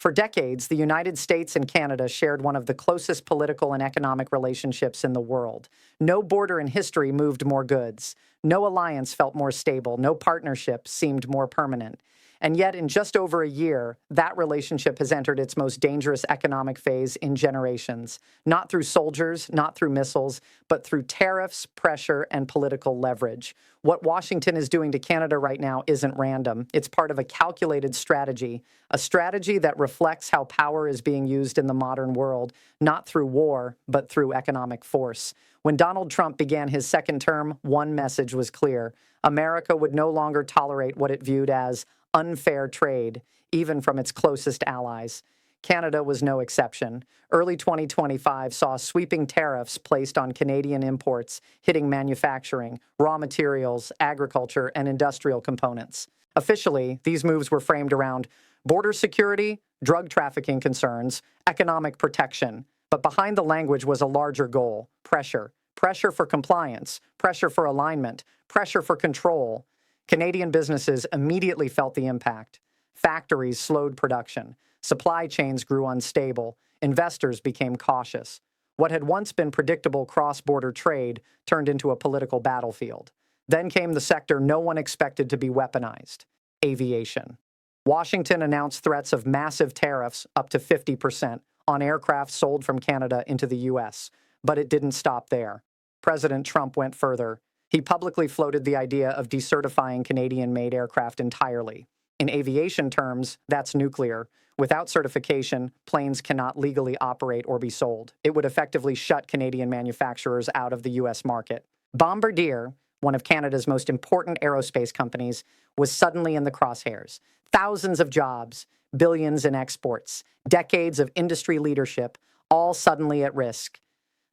For decades, the United States and Canada shared one of the closest political and economic relationships in the world. No border in history moved more goods. No alliance felt more stable. No partnership seemed more permanent. And yet, in just over a year, that relationship has entered its most dangerous economic phase in generations. Not through soldiers, not through missiles, but through tariffs, pressure, and political leverage. What Washington is doing to Canada right now isn't random. It's part of a calculated strategy, a strategy that reflects how power is being used in the modern world, not through war, but through economic force. When Donald Trump began his second term, one message was clear. America would no longer tolerate what it viewed as unfair trade, even from its closest allies. Canada was no exception. Early 2025 saw sweeping tariffs placed on Canadian imports, hitting manufacturing, raw materials, agriculture, and industrial components. Officially, these moves were framed around border security, drug trafficking concerns, economic protection. But behind the language was a larger goal: pressure. Pressure for compliance, pressure for alignment, pressure for control. Canadian businesses immediately felt the impact. Factories slowed production. Supply chains grew unstable. Investors became cautious. What had once been predictable cross-border trade turned into a political battlefield. Then came the sector no one expected to be weaponized: aviation. Washington announced threats of massive tariffs up to 50% on aircraft sold from Canada into the U.S., but it didn't stop there. President Trump went further. He publicly floated the idea of decertifying Canadian-made aircraft entirely. In aviation terms, that's nuclear. Without certification, planes cannot legally operate or be sold. It would effectively shut Canadian manufacturers out of the U.S. market. Bombardier, one of Canada's most important aerospace companies, was suddenly in the crosshairs. Thousands of jobs, billions in exports, decades of industry leadership, all suddenly at risk.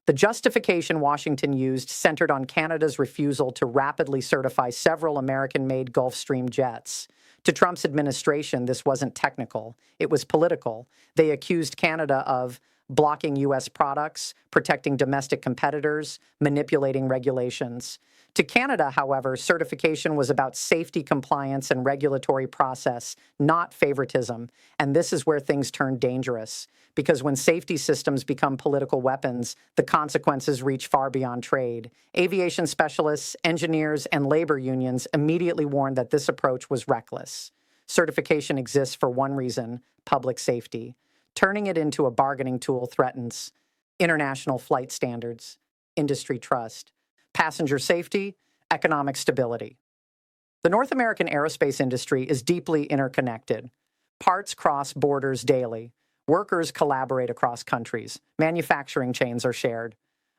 The justification Washington used centered on Canada's refusal to rapidly certify several American-made Gulfstream jets. To Trump's administration, this wasn't technical. It was political. They accused Canada of blocking U.S. products, protecting domestic competitors, manipulating regulations. To Canada, however, certification was about safety, compliance, and regulatory process, not favoritism. And this is where things turn dangerous. Because when safety systems become political weapons, the consequences reach far beyond trade. Aviation specialists, engineers, and labor unions immediately warned that this approach was reckless. Certification exists for one reason: public safety. Turning it into a bargaining tool threatens international flight standards, industry trust, passenger safety, economic stability. The North American aerospace industry is deeply interconnected. Parts cross borders daily. Workers collaborate across countries. Manufacturing chains are shared.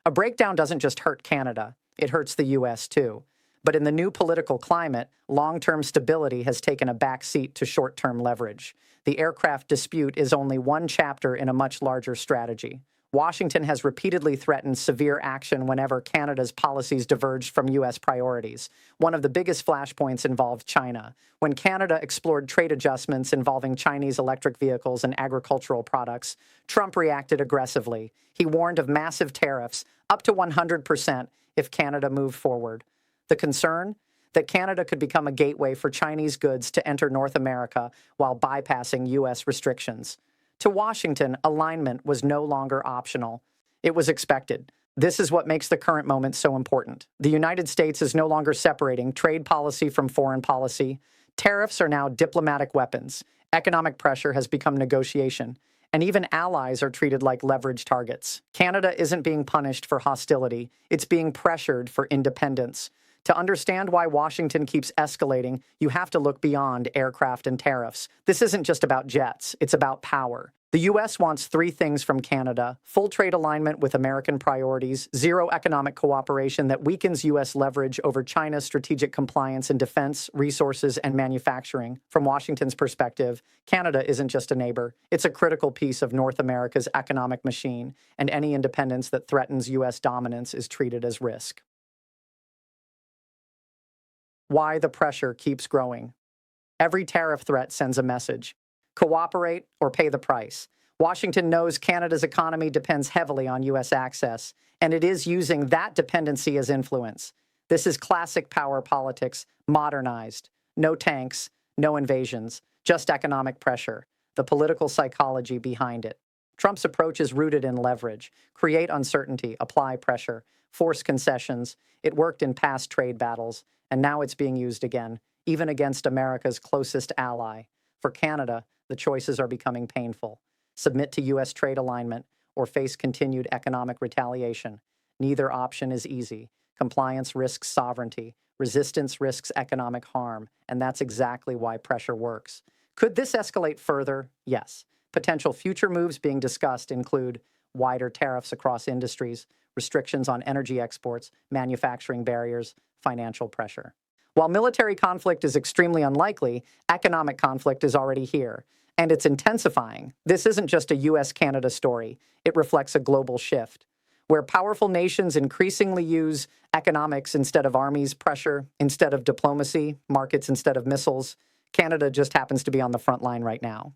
A breakdown doesn't just hurt Canada, it hurts the U.S. too. But in the new political climate, long-term stability has taken a back seat to short-term leverage. The aircraft dispute is only one chapter in a much larger strategy. Washington has repeatedly threatened severe action whenever Canada's policies diverged from U.S. priorities. One of the biggest flashpoints involved China. When Canada explored trade adjustments involving Chinese electric vehicles and agricultural products, Trump reacted aggressively. He warned of massive tariffs, up to 100%, if Canada moved forward. The concern? That Canada could become a gateway for Chinese goods to enter North America while bypassing U.S. restrictions. To Washington, alignment was no longer optional. It was expected. This is what makes the current moment so important. The United States is no longer separating trade policy from foreign policy. Tariffs are now diplomatic weapons. Economic pressure has become negotiation. And even allies are treated like leverage targets. Canada isn't being punished for hostility. It's being pressured for independence. To understand why Washington keeps escalating, you have to look beyond aircraft and tariffs. This isn't just about jets, it's about power. The U.S. wants three things from Canada: full trade alignment with American priorities, zero economic cooperation that weakens U.S. leverage over China's strategic compliance in defense, resources, and manufacturing. From Washington's perspective, Canada isn't just a neighbor. It's a critical piece of North America's economic machine, and any independence that threatens U.S. dominance is treated as risk. Why the pressure keeps growing. Every tariff threat sends a message: cooperate or pay the price. Washington knows Canada's economy depends heavily on U.S. access, and it is using that dependency as influence. This is classic power politics, modernized. No tanks, no invasions, just economic pressure. the political psychology behind it. Trump's approach is rooted in leverage: create uncertainty, apply pressure, force concessions. It worked in past trade battles, and now it's being used again, even against America's closest ally. For Canada, the choices are becoming painful: submit to U.S. trade alignment or face continued economic retaliation. Neither option is easy. Compliance risks sovereignty. Resistance risks economic harm, and that's exactly why pressure works. Could this escalate further? Yes. Potential future moves being discussed include wider tariffs across industries, restrictions on energy exports, manufacturing barriers, financial pressure. While military conflict is extremely unlikely, economic conflict is already here, and it's intensifying. This isn't just a US-Canada story. It reflects a global shift, where powerful nations increasingly use economics instead of armies, pressure instead of diplomacy, markets instead of missiles. Canada just happens to be on the front line right now.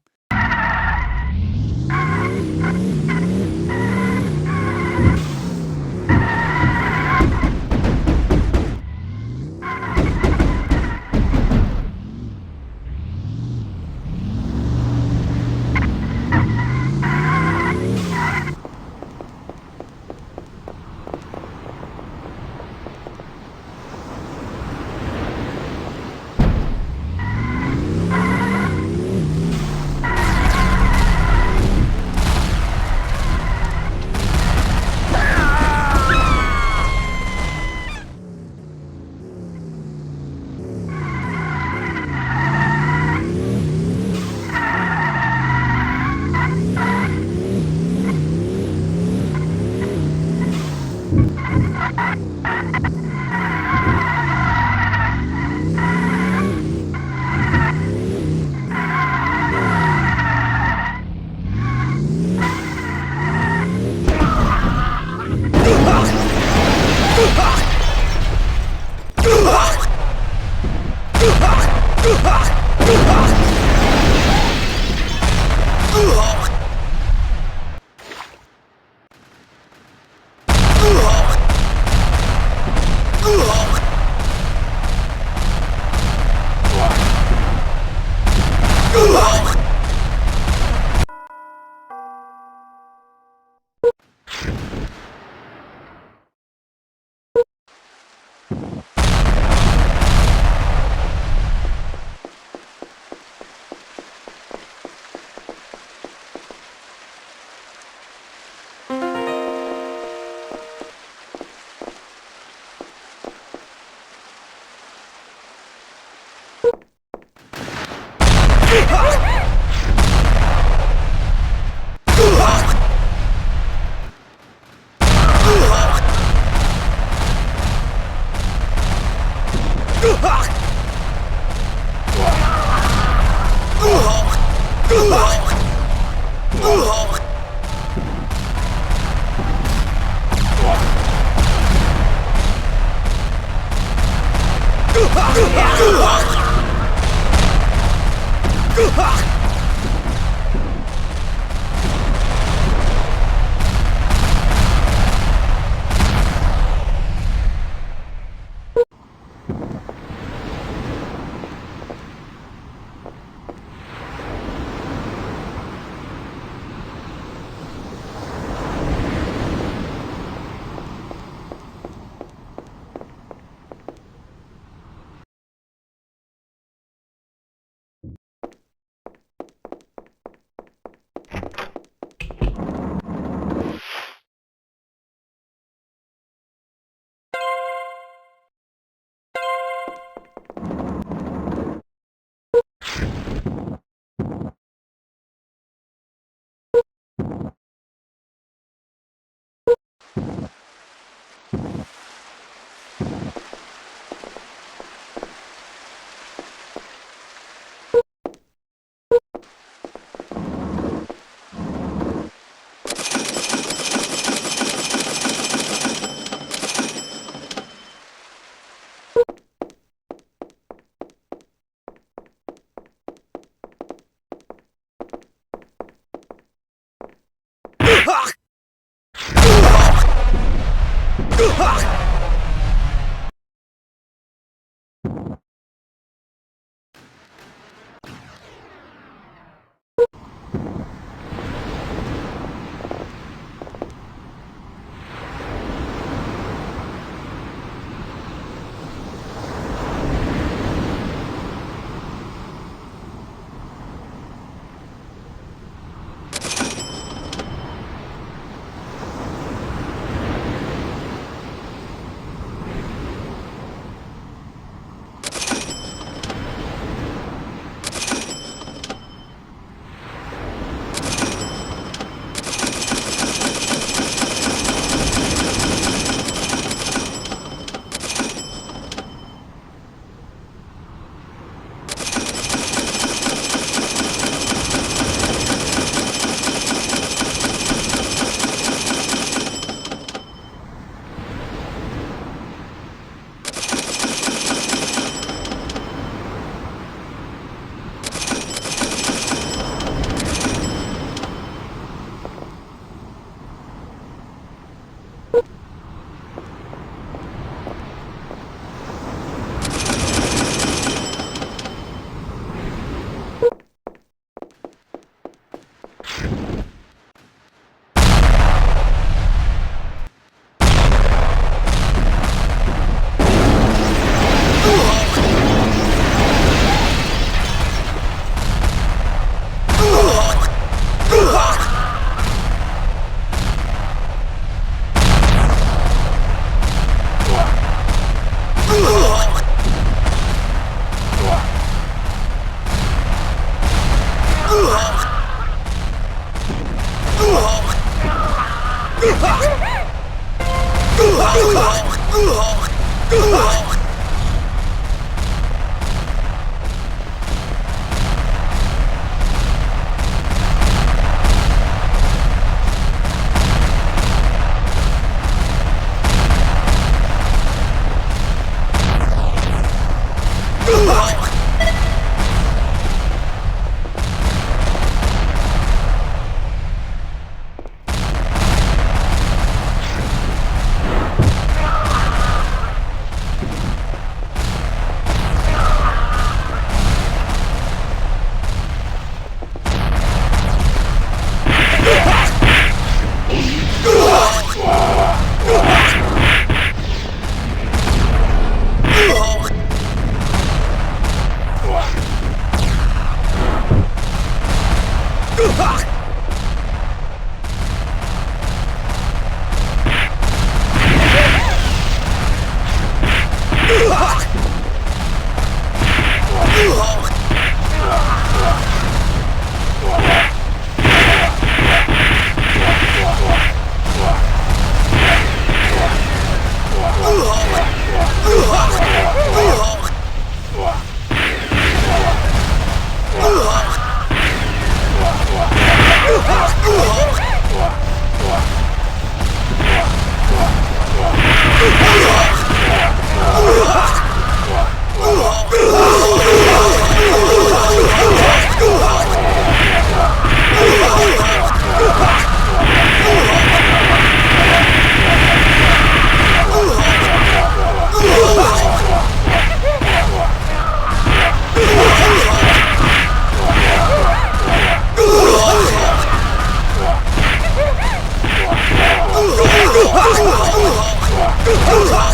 Oh!